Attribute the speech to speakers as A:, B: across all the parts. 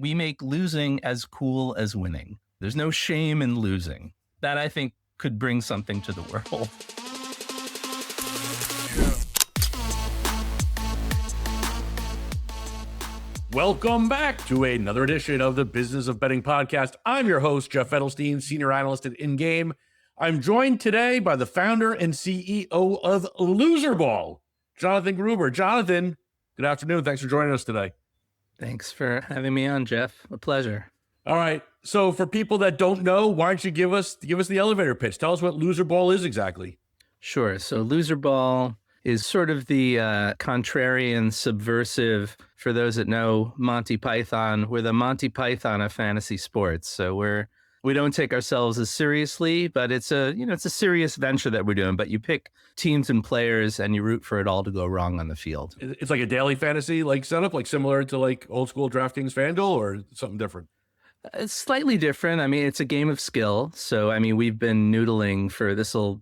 A: We make losing as cool as winning. There's no shame in losing. That, I think, could bring something to the world.
B: Welcome back to another edition of the Business of Betting podcast. I'm your host, Jeff Edelstein, senior analyst at InGame. I'm joined today by the founder and CEO of Loserball, Jonathan Gruber. Jonathan, good afternoon. Thanks for joining us today.
A: Thanks for having me on, Jeff. A pleasure.
B: All right. So for people that don't know, why don't you give us the elevator pitch? Tell us what Loserball is exactly.
A: Sure. So Loserball is sort of the contrarian, subversive, for those that know Monty Python. We're the Monty Python of fantasy sports. So we don't take ourselves as seriously, but it's a serious venture that we're doing. But you pick teams and players and you root for it all to go wrong on the field.
B: It's like a daily fantasy setup, similar to old school DraftKings FanDuel, or something different?
A: It's slightly different. I mean, it's a game of skill. So, I mean, we've been noodling for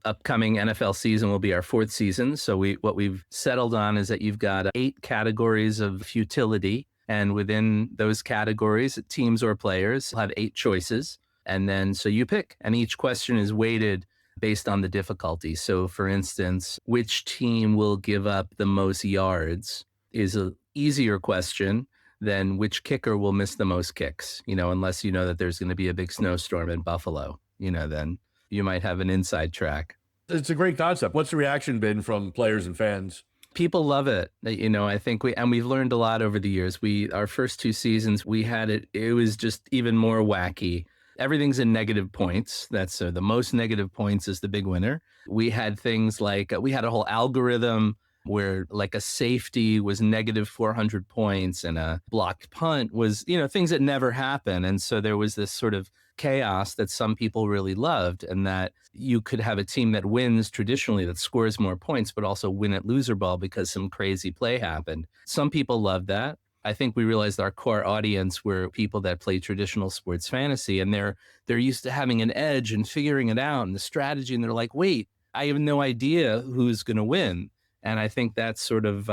A: upcoming NFL season will be our fourth season. So what we've settled on is that you've got 8 categories of futility. And within those categories, teams or players have 8 choices. And then, so you pick, and each question is weighted based on the difficulty. So for instance, which team will give up the most yards is an easier question than which kicker will miss the most kicks, unless you know that there's going to be a big snowstorm in Buffalo, then you might have an inside track.
B: It's a great concept. What's the reaction been from players and fans?
A: People love it. I think we've learned a lot over the years. Our first 2 seasons, we had it was just even more wacky. Everything's in negative points. That's the most negative points is the big winner. We had things like, we had a whole algorithm where a safety was negative 400 points and a blocked punt was, things that never happen. And so there was this sort of chaos that some people really loved, and that you could have a team that wins traditionally, that scores more points, but also win at Loserball because some crazy play happened. Some people loved that. I think we realized our core audience were people that play traditional sports fantasy, and they're used to having an edge and figuring it out and the strategy. And they're like, wait, I have no idea who's going to win. And I think that sort of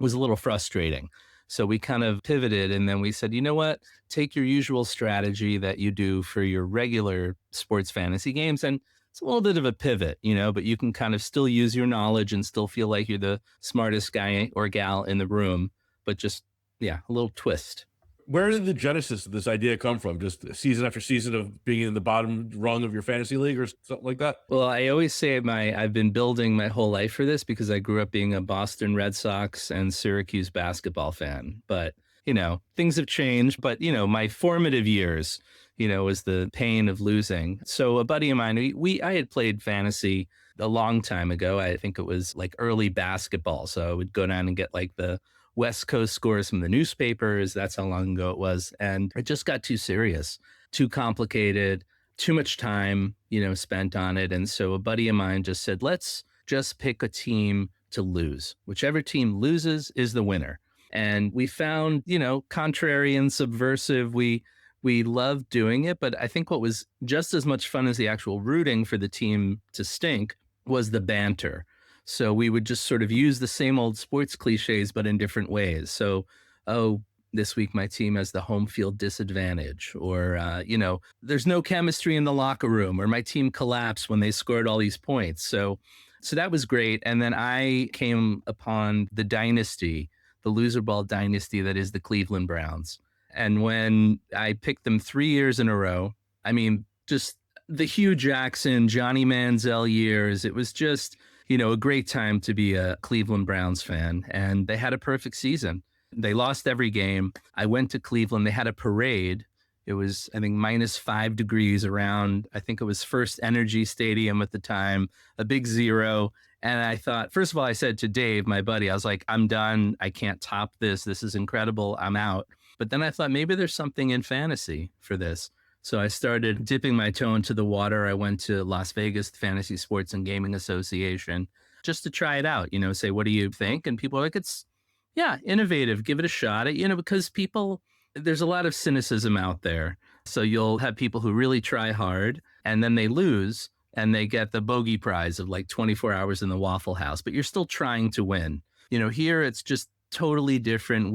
A: was a little frustrating. So we kind of pivoted, and then we said, you know what, take your usual strategy that you do for your regular sports fantasy games. And it's a little bit of a pivot, but you can kind of still use your knowledge and still feel like you're the smartest guy or gal in the room, but just, a little twist.
B: Where did the genesis of this idea come from? Just season after season of being in the bottom rung of your fantasy league or something like that?
A: Well, I always say I've been building my whole life for this because I grew up being a Boston Red Sox and Syracuse basketball fan. But, things have changed. But, my formative years, was the pain of losing. So a buddy of mine, I had played fantasy a long time ago. I think it was early basketball. So I would go down and get the West Coast scores from the newspapers. That's how long ago it was. And it just got too serious, too complicated, too much time, spent on it. And so a buddy of mine just said, let's just pick a team to lose. Whichever team loses is the winner. And we found, contrarian, subversive. We loved doing it. But I think what was just as much fun as the actual rooting for the team to stink was the banter. So we would just sort of use the same old sports cliches, but in different ways. So, this week my team has the home field disadvantage, or, there's no chemistry in the locker room, or my team collapsed when they scored all these points. So that was great. And then I came upon the Loserball dynasty that is the Cleveland Browns. And when I picked them 3 years in a row, I mean, just the Hugh Jackson, Johnny Manziel years, it was just, a great time to be a Cleveland Browns fan. And they had a perfect season. They lost every game. I went to Cleveland. They had a parade. It was, I think, -5 degrees around, I think it was First Energy Stadium at the time, a big zero. And I thought, first of all, I said to Dave, my buddy, I was like, I'm done. I can't top this. This is incredible. I'm out. But then I thought maybe there's something in fantasy for this. So I started dipping my toe into the water. I went to Las Vegas Fantasy Sports and Gaming Association just to try it out, say, what do you think? And people are like, it's, innovative, give it a shot. Because there's a lot of cynicism out there. So you'll have people who really try hard and then they lose and they get the bogey prize of 24 hours in the Waffle House, but you're still trying to win. Here it's just totally different.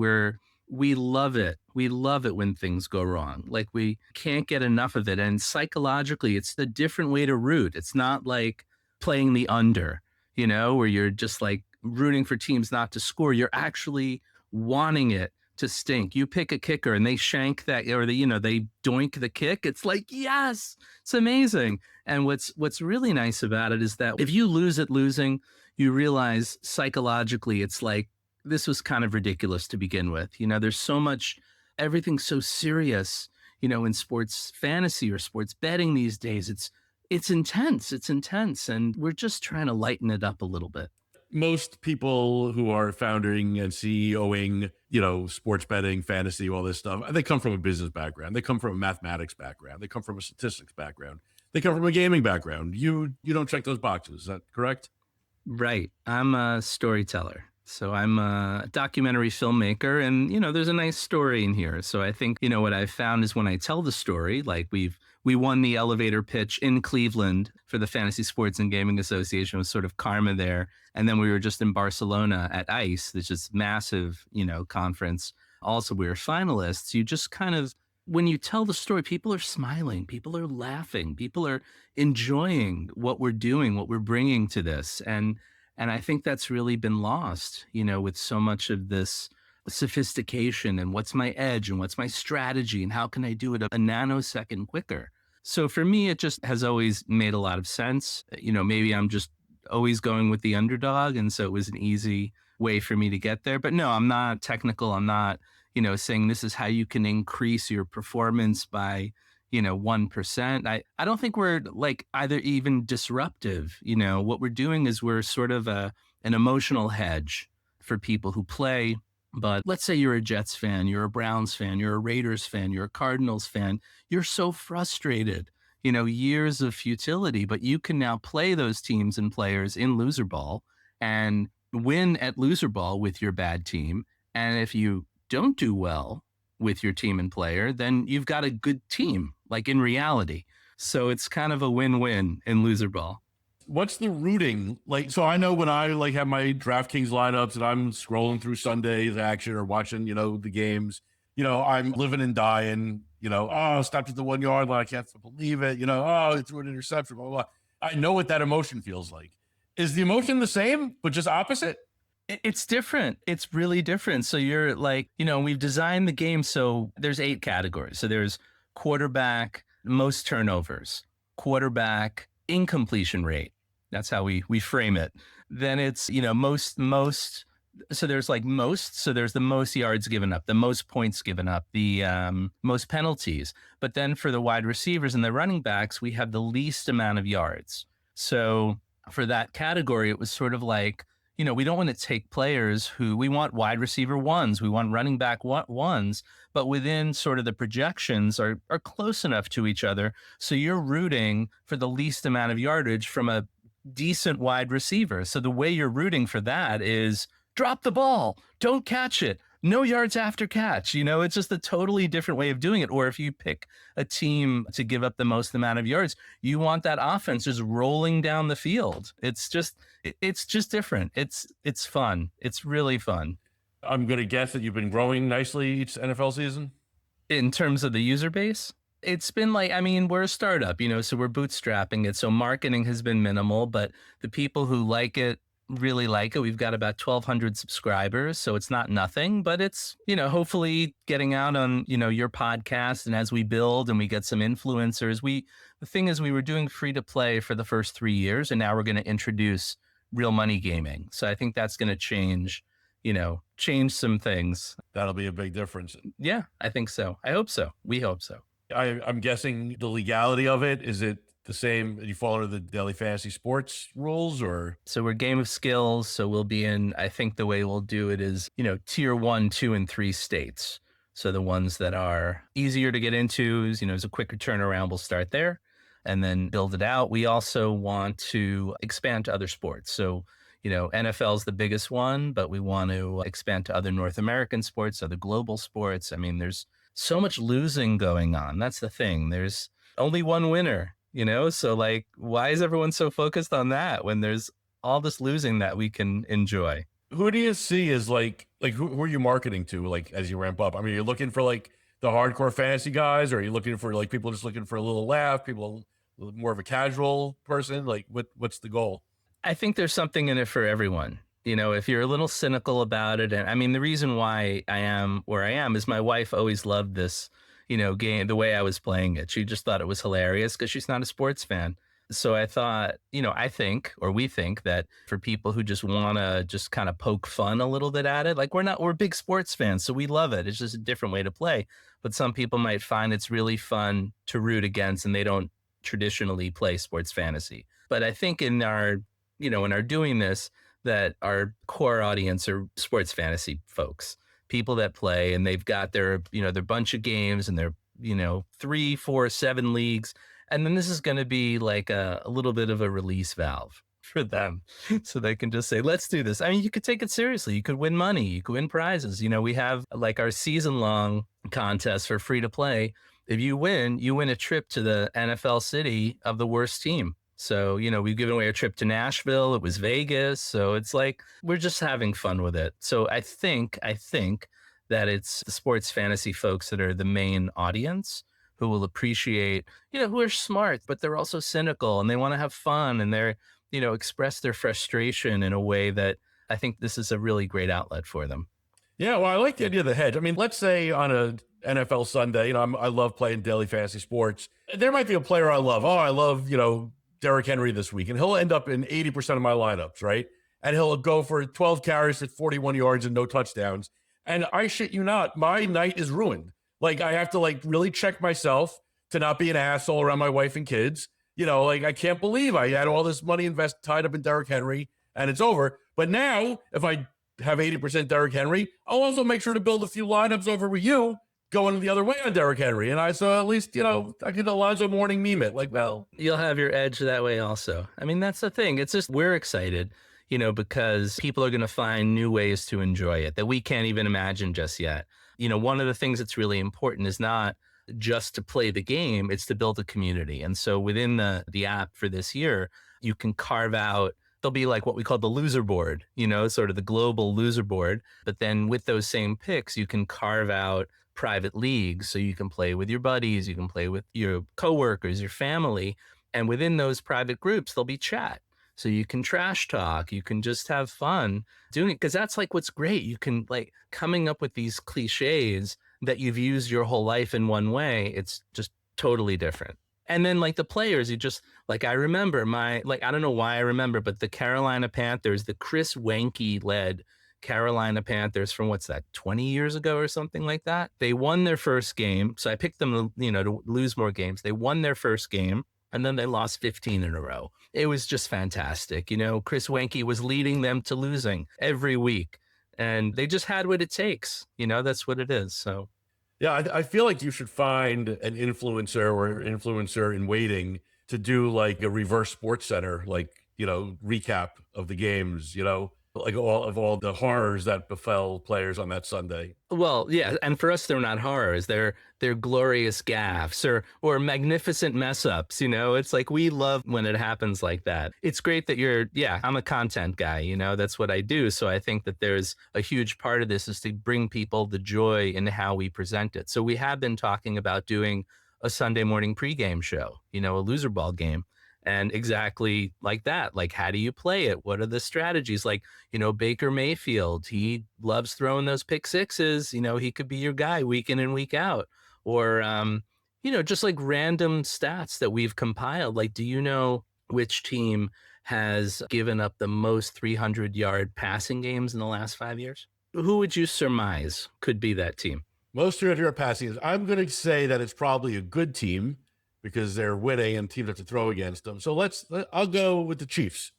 A: we love it. We love it when things go wrong. Like we can't get enough of it. And psychologically, it's the different way to root. It's not like playing the under, where you're just like rooting for teams not to score. You're actually wanting it to stink. You pick a kicker and they shank that, or they doink the kick. It's like, yes, it's amazing. And what's really nice about it is that if you lose at losing, you realize psychologically it's like, this was kind of ridiculous to begin with. There's so much, everything's so serious, in sports fantasy or sports betting these days. It's intense. It's intense. And we're just trying to lighten it up a little bit.
B: Most people who are founding and CEOing, sports betting, fantasy, all this stuff, they come from a business background. They come from a mathematics background. They come from a statistics background. They come from a gaming background. You don't check those boxes. Is that correct?
A: Right. I'm a storyteller. So I'm a documentary filmmaker, and there's a nice story in here. So I think what I've found is when I tell the story, like we won the elevator pitch in Cleveland for the Fantasy Sports and Gaming Association. It was sort of karma there, and then we were just in Barcelona at ICE, which is massive conference. Also, we were finalists. You just kind of, when you tell the story, people are smiling, people are laughing, people are enjoying what we're doing, what we're bringing to this, and I think that's really been lost, with so much of this sophistication and what's my edge and what's my strategy and how can I do it a nanosecond quicker. So for me, it just has always made a lot of sense. Maybe I'm just always going with the underdog. And so it was an easy way for me to get there. But no, I'm not technical. I'm not, saying this is how you can increase your performance by 1%. I don't think we're like either even disruptive. What we're doing is we're sort of an emotional hedge for people who play. But let's say you're a Jets fan, you're a Browns fan, you're a Raiders fan, you're a Cardinals fan. You're so frustrated, years of futility, but you can now play those teams and players in Loserball and win at Loserball with your bad team. And if you don't do well with your team and player, then you've got a good team, like in reality. So it's kind of a win-win in Loserball.
B: What's the rooting like? So I know when I have my DraftKings lineups and I'm scrolling through Sunday's action or watching, the games, I'm living and dying, stopped at the 1 yard line. I can't believe it. He threw an interception, blah, blah, blah. I know what that emotion feels like. Is the emotion the same, but just opposite?
A: It's different. It's really different. So you're like, we've designed the game. So there's 8 categories. So there's quarterback, most turnovers, quarterback, incompletion rate. That's how we frame it. Then it's, most. So there's like most. So there's the most yards given up, the most points given up, the most penalties. But then for the wide receivers and the running backs, we have the least amount of yards. So for that category, it was sort of like, we don't want to take players who we want wide receiver ones, we want running back ones, but within sort of the projections are close enough to each other. So you're rooting for the least amount of yardage from a decent wide receiver. So the way you're rooting for that is drop the ball, don't catch it, no yards after catch. It's just a totally different way of doing it. Or if you pick a team to give up the most amount of yards, you want that offense just rolling down the field. It's just different. It's fun. It's really fun.
B: I'm going to guess that you've been growing nicely each NFL season.
A: In terms of the user base, it's been like, we're a startup, so we're bootstrapping it. So marketing has been minimal, but the people who like it really like it. We've got about 1,200 subscribers, so it's not nothing, but it's, hopefully getting out on, your podcast. And as we build and we get some influencers, the thing is we were doing free to play for the first 3 years, and now we're going to introduce real money gaming. So I think that's going to change some things.
B: That'll be a big difference.
A: Yeah, I think so. I hope so. We hope so.
B: I'm guessing the legality of it, is it the same? You fall under the daily fantasy sports rules, or?
A: So we're game of skills. So we'll be in, I think the way we'll do it is, tier 1, 2, and 3 states. So the ones that are easier to get into is, is a quicker turnaround. We'll start there and then build it out. We also want to expand to other sports. So, NFL is the biggest one, but we want to expand to other North American sports, other global sports. There's so much losing going on. That's the thing. There's only one winner. So like, why is everyone so focused on that when there's all this losing that we can enjoy?
B: Who do you see as like who are you marketing to like as you ramp up? I mean, you're looking for like the hardcore fantasy guys, or are you looking for like people just looking for a little laugh, people more of a casual person? Like what's the goal?
A: I think there's something in it for everyone. If you're a little cynical about it, and I mean, the reason why I am where I am is my wife always loved this, game, the way I was playing it. She just thought it was hilarious because she's not a sports fan. So I thought, I think, or we think that for people who just want to just kind of poke fun a little bit at it, like we're big sports fans, so we love it. It's just a different way to play. But some people might find it's really fun to root against and they don't traditionally play sports fantasy. But I think in our doing this, that our core audience are sports fantasy folks, people that play and they've got their bunch of games and their, 3, 4, 7 leagues. And then this is going to be like a little bit of a release valve for them. So they can just say, let's do this. I mean, you could take it seriously. You could win money. You could win prizes. We have like our season long contest for free to play. If you win a trip to the NFL city of the worst team. So, we've given away a trip to Nashville. It was Vegas. So it's like, we're just having fun with it. So I think that it's the sports fantasy folks that are the main audience who will appreciate, who are smart, but they're also cynical and they want to have fun and they're, express their frustration in a way that I think this is a really great outlet for them.
B: Yeah, well, I like the idea of the hedge. I mean, let's say on a NFL Sunday, I love playing daily fantasy sports. There might be a player I love. Oh, I love, Derrick Henry this week, and he'll end up in 80% of my lineups, right? And he'll go for 12 carries for 41 yards and no touchdowns. And I shit you not, my night is ruined. Like I have to like really check myself to not be an asshole around my wife and kids. Like I can't believe I had all this money tied up in Derrick Henry and it's over. But now if I have 80% Derrick Henry, I'll also make sure to build a few lineups over with you going the other way on Derrick Henry. And I saw at least, I could Alonzo Mourning meme it. Like, well,
A: you'll have your edge that way also. I mean, that's the thing. It's just we're excited, because people are going to find new ways to enjoy it that we can't even imagine just yet. One of the things that's really important is not just to play the game, it's to build a community. And so within the app for this year, you can carve out, there'll be like what we call the loser board, sort of the global loser board. But then with those same picks, you can carve out private leagues. So you can play with your buddies, you can play with your coworkers, your family. And within those private groups, there'll be chat. So you can trash talk, you can just have fun doing it. Because that's like what's great. You can like coming up with these cliches that you've used your whole life in one way. It's just totally different. And then like the players, you just like, I remember I don't know why I remember, but the Carolina Panthers, the Chris Wenke led Carolina Panthers from 20 years ago or something like that. They won their first game. So I picked them, to lose more games. They won their first game and then they lost 15 in a row. It was just fantastic. Chris Wenke was leading them to losing every week and they just had what it takes. That's what it is. So.
B: Yeah, I feel like you should find an influencer in waiting to do like a reverse sports center, like, recap of the games, like all the horrors that befell players on that Sunday.
A: Well, yeah, and for us, they're not horrors; they're glorious gaffes or magnificent mess ups. It's like we love when it happens like that. It's great that I'm a content guy. That's what I do. So I think that there's a huge part of this is to bring people the joy in how we present it. So we have been talking about doing a Sunday morning pregame show, a Loserball game. And exactly like that, like, how do you play it? What are the strategies? Like, Baker Mayfield, he loves throwing those pick sixes. He could be your guy week in and week out. Or, just like random stats that we've compiled. Like, do you know which team has given up the most 300-yard passing games in the last 5 years? Who would you surmise could be that team?
B: Most 300-yard passing games. I'm going to say that it's probably a good team, because they're winning and teams have to throw against them. So I'll go with the Chiefs.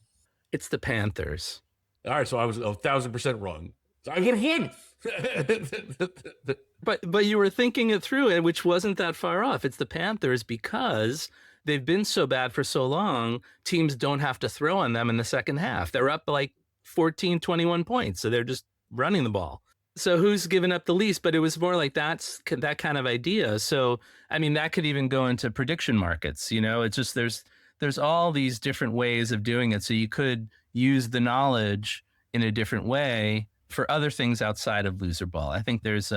A: It's the Panthers.
B: All right, so I was 1,000% wrong. So I would have won.
A: But you were thinking it through, which wasn't that far off. It's the Panthers because they've been so bad for so long, teams don't have to throw on them in the second half. They're up like 14, 21 points, so they're just running the ball. So who's given up the least? But it was more like that kind of idea. So, I mean, that could even go into prediction markets. It's just there's all these different ways of doing it. So you could use the knowledge, in a different way for other things outside of Loserball. I think there's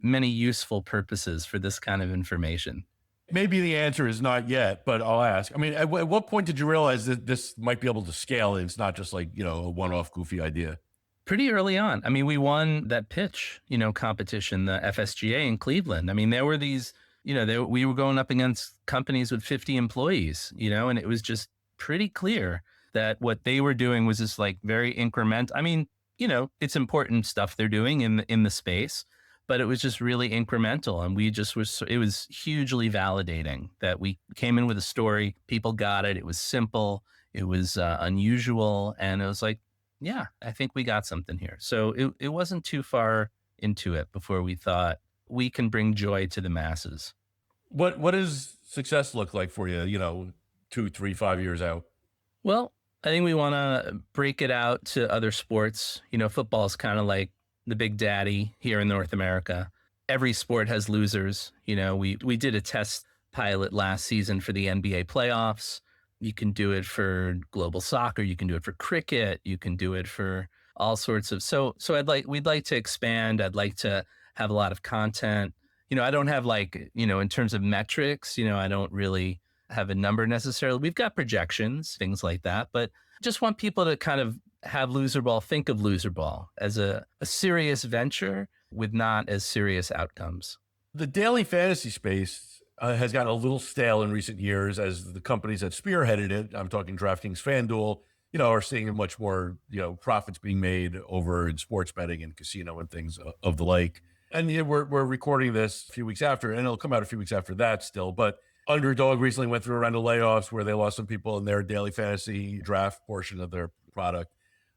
A: many useful purposes for this kind of information.
B: Maybe the answer is not yet, but I'll ask. I mean, at what point did you realize that this might be able to scale and it's not just like, a one-off goofy idea?
A: Pretty early on. I mean, we won that pitch, competition, the FSGA in Cleveland. I mean, there were these, we were going up against companies with 50 employees, and it was just pretty clear that what they were doing was just like very incremental. I mean, it's important stuff they're doing in the space, but it was just really incremental. And it was hugely validating that we came in with a story, people got it. It was simple. It was unusual. And it was like, yeah, I think we got something here. So it wasn't too far into it before we thought we can bring joy to the masses.
B: What does success look like for you, 2, 3, 5 years out?
A: Well, I think we want to break it out to other sports. Football is kind of like the big daddy here in North America. Every sport has losers. We did a test pilot last season for the NBA playoffs. You can do it for global soccer. You can do it for cricket. You can do it for all sorts of. So we'd like to expand. I'd like to have a lot of content. I don't have in terms of metrics, I don't really have a number necessarily. We've got projections, things like that, but just want people to kind of have Loserball, think of Loserball as a serious venture with not as serious outcomes.
B: The daily fantasy space has gotten a little stale in recent years as the companies that spearheaded it, I'm talking DraftKings, FanDuel, are seeing much more, profits being made over in sports betting and casino and things of the like. And we're recording this a few weeks after, and it'll come out a few weeks after that still. But Underdog recently went through a round of layoffs where they lost some people in their daily fantasy draft portion of their product.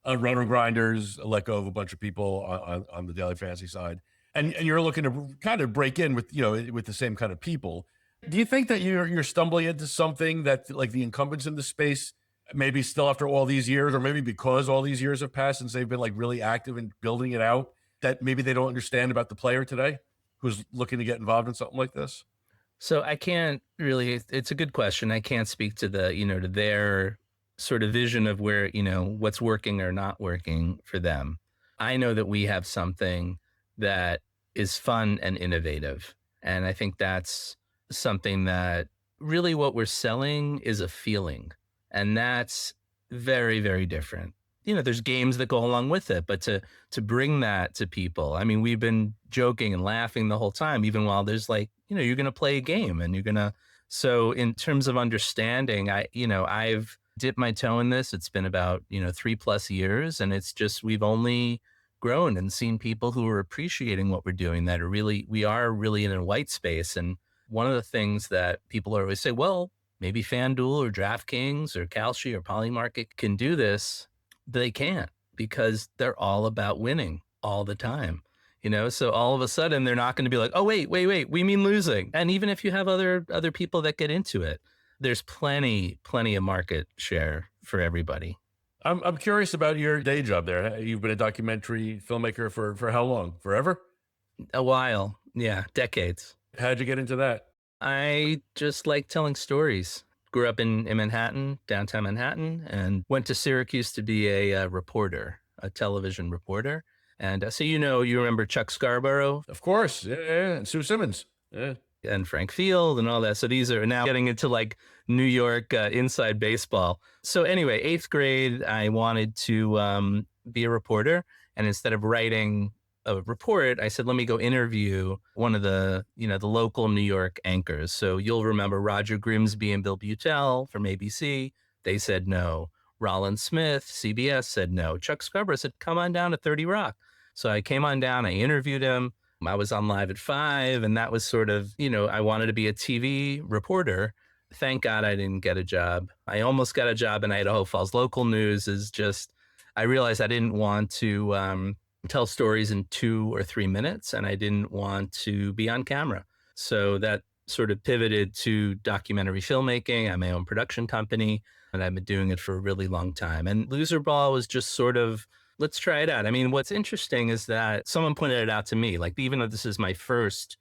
B: Runner Grinders let go of a bunch of people on the daily fantasy side. And you're looking to kind of break in with, with the same kind of people. Do you think that you're stumbling into something that like the incumbents in the space, maybe still after all these years, or maybe because all these years have passed since they've been like really active in building it out, that maybe they don't understand about the player today who's looking to get involved in something like this?
A: So I can't really, it's a good question. I can't speak to to their sort of vision of where, what's working or not working for them. I know that we have something that is fun and innovative. And I think that's something that really what we're selling is a feeling. And that's very, very different. There's games that go along with it, but to bring that to people, I mean, we've been joking and laughing the whole time, even while there's you're going to play a game and so in terms of understanding, I've dipped my toe in this. It's been about, 3+ years, and it's just, we've only grown and seen people who are appreciating what we're doing, that we are really in a white space. And one of the things that people always say, well, maybe FanDuel or DraftKings or Kalshi or Polymarket can do this. They can't, because they're all about winning all the time. So all of a sudden they're not going to be like, oh, wait, we mean losing. And even if you have other people that get into it, there's plenty of market share for everybody.
B: I'm curious about your day job there. You've been a documentary filmmaker for how long? Forever?
A: A while. Yeah. Decades.
B: How'd you get into that?
A: I just like telling stories. Grew up in Manhattan, downtown Manhattan, and went to Syracuse to be a reporter, a television reporter. And so, you remember Chuck Scarborough?
B: Of course. Yeah. And Sue Simmons. Yeah.
A: And Frank Field and all that. So these are now getting into New York inside baseball. So anyway, 8th grade, I wanted to be a reporter. And instead of writing a report, I said, let me go interview one of the local New York anchors. So you'll remember Roger Grimsby and Bill Butel from ABC. They said no. Rollin Smith, CBS, said no. Chuck Scarborough said, come on down to 30 Rock. So I came on down, I interviewed him. I was on Live at 5, and that was sort of, I wanted to be a TV reporter. Thank God I didn't get a job. I almost got a job in Idaho Falls. Local news is just, I realized I didn't want to tell stories in 2 or 3 minutes, and I didn't want to be on camera. So that sort of pivoted to documentary filmmaking. I have my own production company, and I've been doing it for a really long time. And Loserball was just sort of, let's try it out. I mean, what's interesting is that someone pointed it out to me, even though this is my first,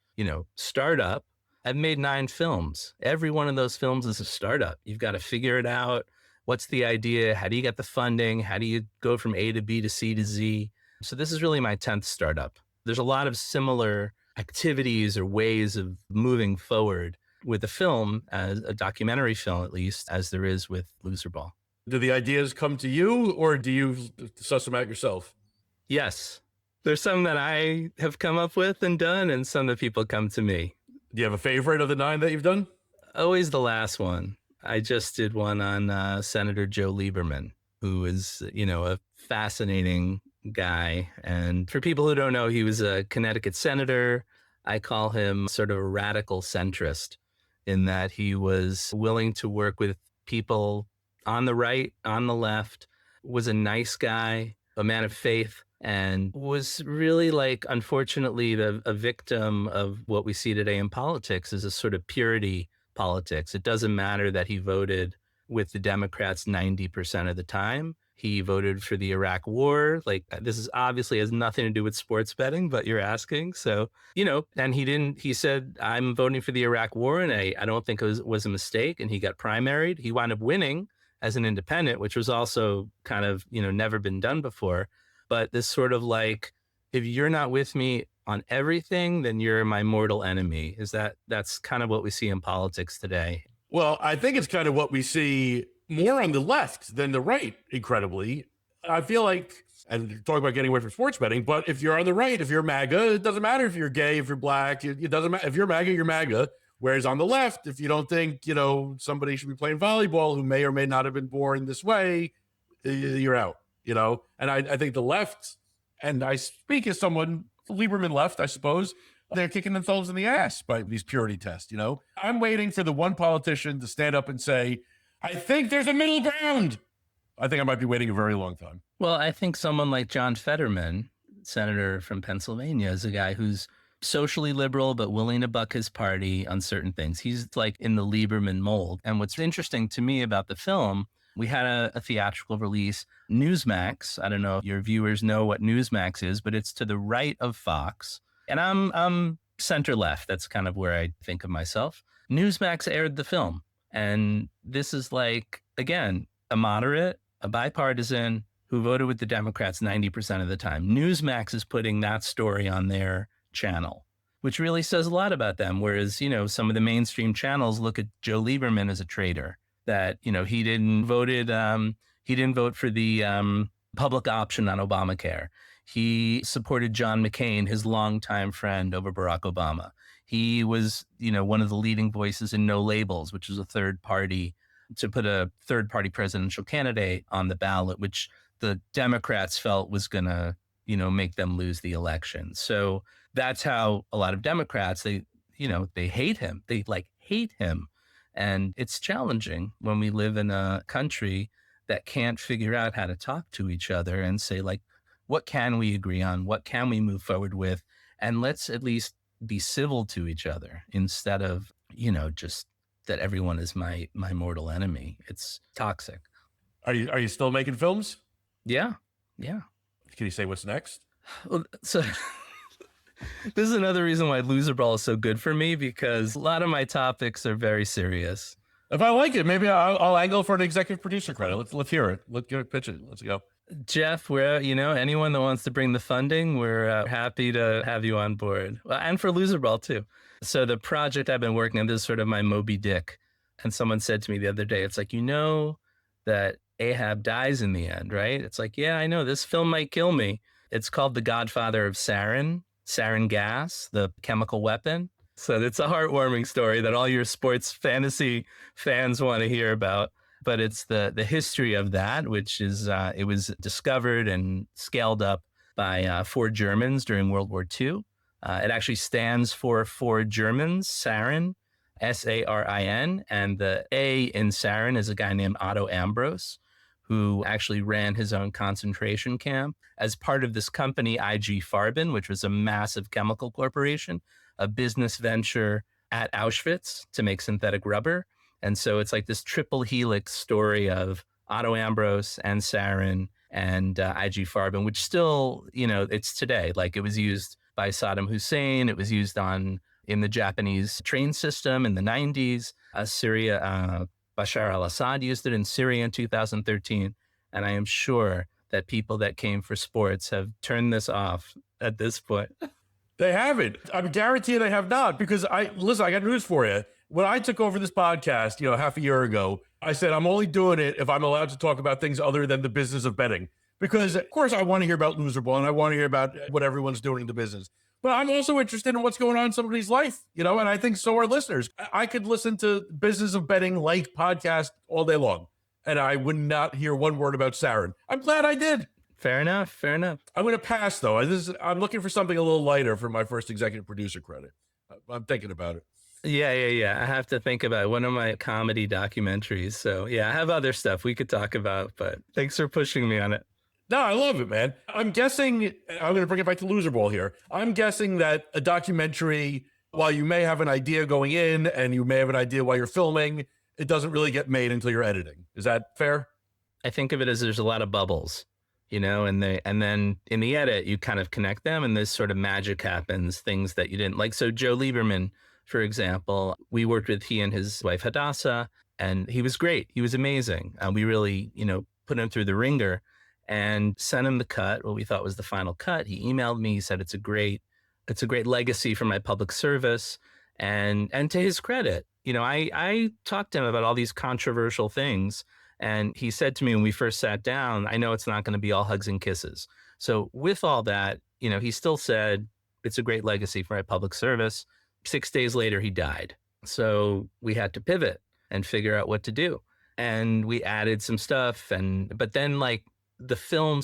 A: startup, I've made 9 films. Every one of those films is a startup. You've got to figure it out. What's the idea? How do you get the funding? How do you go from A to B to C to Z? So this is really my 10th startup. There's a lot of similar activities or ways of moving forward with a film, as a documentary film at least, as there is with Loserball.
B: Do the ideas come to you, or do you suss them out yourself?
A: Yes. There's some that I have come up with and done, and some that people come to me.
B: Do you have a favorite of the 9 that you've done?
A: Always the last one. I just did one on Senator Joe Lieberman, who is, a fascinating guy. And for people who don't know, he was a Connecticut senator. I call him sort of a radical centrist in that he was willing to work with people on the right, on the left, was a nice guy, a man of faith, and was really, like, unfortunately, a victim of what we see today in politics is a sort of purity politics. It doesn't matter that he voted with the Democrats 90% of the time. He voted for the Iraq war. Like, this is obviously has nothing to do with sports betting, but you're asking. So, and he said, I'm voting for the Iraq war, and I don't think it was a mistake. And he got primaried. He wound up winning as an independent, which was also kind of, never been done before. But this sort of like, if you're not with me on everything, then you're my mortal enemy. That's kind of what we see in politics today.
B: Well, I think it's kind of what we see more on the left than the right, incredibly. I feel like, and you're talking about getting away from sports betting, but if you're on the right, if you're MAGA, it doesn't matter if you're gay, if you're black, it doesn't matter. If you're MAGA, you're MAGA. Whereas on the left, if you don't think, somebody should be playing volleyball who may or may not have been born this way, you're out, And I think the left, and I speak as someone, Lieberman left, I suppose, they're kicking themselves in the ass by these purity tests, I'm waiting for the one politician to stand up and say, I think there's a middle ground. I think I might be waiting a very long time.
A: Well, I think someone like John Fetterman, senator from Pennsylvania, is a guy who's socially liberal, but willing to buck his party on certain things. He's like in the Lieberman mold. And what's interesting to me about the film, we had a theatrical release. Newsmax, I don't know if your viewers know what Newsmax is, but it's to the right of Fox. And I'm center left. That's kind of where I think of myself. Newsmax aired the film. And this is like, again, a moderate, a bipartisan who voted with the Democrats 90% of the time. Newsmax is putting that story on their channel, which really says a lot about them. Whereas, some of the mainstream channels look at Joe Lieberman as a traitor, that, he didn't vote for the public option on Obamacare. He supported John McCain, his longtime friend, over Barack Obama. He was, one of the leading voices in No Labels, which is a third party to put a third party presidential candidate on the ballot, which the Democrats felt was going to, make them lose the election. So that's how a lot of Democrats, they hate him. They hate him. And it's challenging when we live in a country that can't figure out how to talk to each other and say, like, what can we agree on? What can we move forward with? And let's at least be civil to each other instead of, just that everyone is my mortal enemy. It's toxic.
B: Are you still making films?
A: Yeah.
B: Can you say what's next?
A: Well, so this is another reason why Loserball is so good for me, because a lot of my topics are very serious.
B: If I like it, maybe I'll angle for an executive producer credit. Let's hear it. Let's pitch it. Let's go.
A: Jeff, we're, anyone that wants to bring the funding, we're happy to have you on board. Well, and for Loserball too. So the project I've been working on, this is sort of my Moby Dick. And someone said to me the other day, it's like, that Ahab dies in the end, right? It's like, yeah, I know this film might kill me. It's called The Godfather of Sarin gas, the chemical weapon. So it's a heartwarming story that all your sports fantasy fans want to hear about. But it's the history of that, which is, it was discovered and scaled up by 4 Germans during World War II. It actually stands for 4 Germans, Sarin, Sarin. And the A in Sarin is a guy named Otto Ambros, who actually ran his own concentration camp as part of this company, IG Farben, which was a massive chemical corporation, a business venture at Auschwitz to make synthetic rubber. And so it's like this triple helix story of Otto Ambros and Sarin and IG Farben, which still, it's today. Like, it was used by Saddam Hussein. It was used in the Japanese train system in the 90s. Syria Bashar al-Assad used it in Syria in 2013. And I am sure that people that came for sports have turned this off at this point.
B: They haven't. I'm guaranteeing they have not, because listen, I got news for you. When I took over this podcast, half a year ago, I said, I'm only doing it if I'm allowed to talk about things other than the business of betting. Because of course I want to hear about Loserball and I want to hear about what everyone's doing in the business. But I'm also interested in what's going on in somebody's life, and I think so are listeners. I could listen to business of betting like podcast all day long, and I would not hear one word about Sarin. I'm glad I did.
A: Fair enough. Fair enough.
B: I'm going to pass, though. I'm looking for something a little lighter for my first executive producer credit. I'm thinking about it.
A: Yeah. I have to think about one of my comedy documentaries. So yeah, I have other stuff we could talk about, but thanks for pushing me on it.
B: No, I love it, man. I'm guessing, I'm going to bring it back to Loserball here. I'm guessing that a documentary, while you may have an idea going in and you may have an idea while you're filming, it doesn't really get made until you're editing. Is that fair?
A: I think of it as there's a lot of bubbles, and then in the edit, you kind of connect them and this sort of magic happens, things that you didn't like. So Joe Lieberman, for example, we worked with he and his wife Hadassah, and he was great. He was amazing. We really, put him through the ringer and sent him the cut, what we thought was the final cut. He emailed me, he said, it's a great legacy for my public service. And to his credit, I talked to him about all these controversial things. And he said to me when we first sat down, I know it's not going to be all hugs and kisses. So with all that, he still said, it's a great legacy for my public service. 6 days later, he died. So we had to pivot and figure out what to do. And we added some stuff. But then the film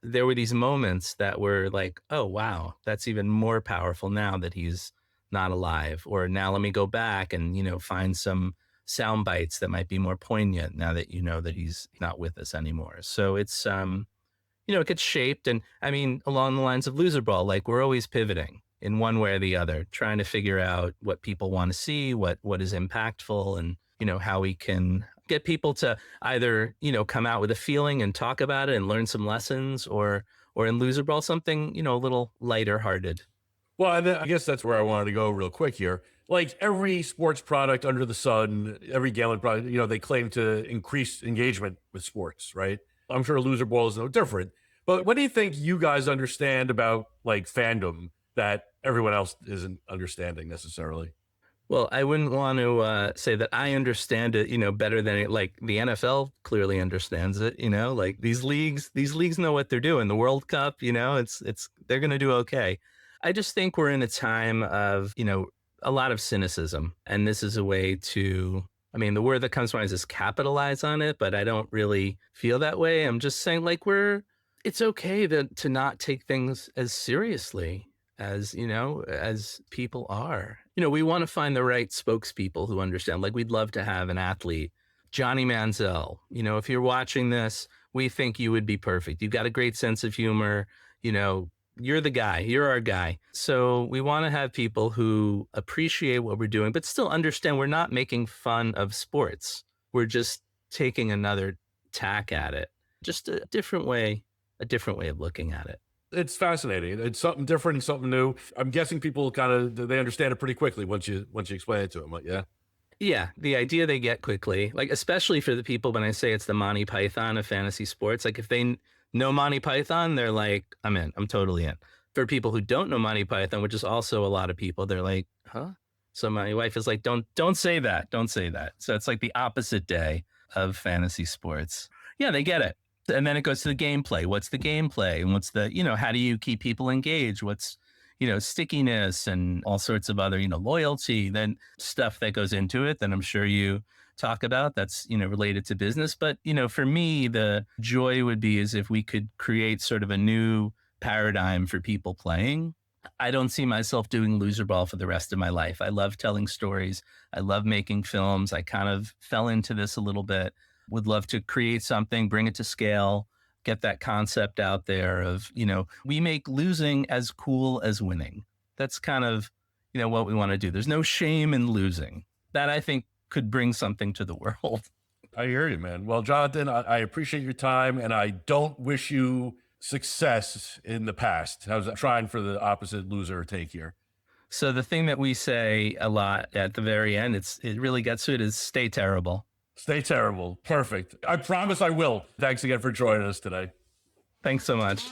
A: there were these moments that were like, oh, wow, that's even more powerful now that he's not alive. Or now let me go back and, find some sound bites that might be more poignant now that that he's not with us anymore. So it's, it gets shaped. And I mean, along the lines of Loserball, we're always pivoting in one way or the other, trying to figure out what people want to see, what is impactful, and, how we can get people to either, come out with a feeling and talk about it and learn some lessons, or in Loserball, something, a little lighter hearted.
B: Well, and I guess that's where I wanted to go real quick here. Like every sports product under the sun, every gambling product, they claim to increase engagement with sports, right? I'm sure Loserball is no different. But what do you think you guys understand about fandom that everyone else isn't understanding necessarily?
A: Well, I wouldn't want to say that I understand it, better than it. The NFL clearly understands it, these leagues know what they're doing. The World Cup, they're going to do okay. I just think we're in a time of, a lot of cynicism. And this is a way to, the word that comes to mind is capitalize on it, but I don't really feel that way. I'm just saying it's okay to not take things as seriously as people are. We want to find the right spokespeople who understand. We'd love to have an athlete, Johnny Manziel. If you're watching this, we think you would be perfect. You've got a great sense of humor. You're the guy. You're our guy. So we want to have people who appreciate what we're doing, but still understand we're not making fun of sports. We're just taking another tack at it. Just a different way of looking at it.
B: It's fascinating. It's something different and something new. I'm guessing people they understand it pretty quickly once you explain it to them. Yeah.
A: Yeah, the idea they get quickly, especially for the people when I say it's the Monty Python of fantasy sports. If they know Monty Python, they're like, I'm in. I'm totally in. For people who don't know Monty Python, which is also a lot of people, they're like, huh? So my wife is like, don't say that. Don't say that. So it's the opposite day of fantasy sports. Yeah, they get it. And then it goes to the gameplay. What's the gameplay? And what's the, how do you keep people engaged? What's, stickiness and all sorts of other, loyalty, then stuff that goes into it that I'm sure you talk about that's, related to business. But, for me, the joy would be is if we could create sort of a new paradigm for people playing. I don't see myself doing Loserball for the rest of my life. I love telling stories. I love making films. I kind of fell into this a little bit. Would love to create something, bring it to scale, get that concept out there of, we make losing as cool as winning. That's kind of, what we want to do. There's no shame in losing. That I think could bring something to the world.
B: I hear you, man. Well, Jonathan, I appreciate your time, and I don't wish you success in the past. I was trying for the opposite loser take here.
A: So the thing that we say a lot at the very end, it really gets to it, is stay terrible.
B: Stay terrible. Perfect. I promise I will. Thanks again for joining us today.
A: Thanks so much.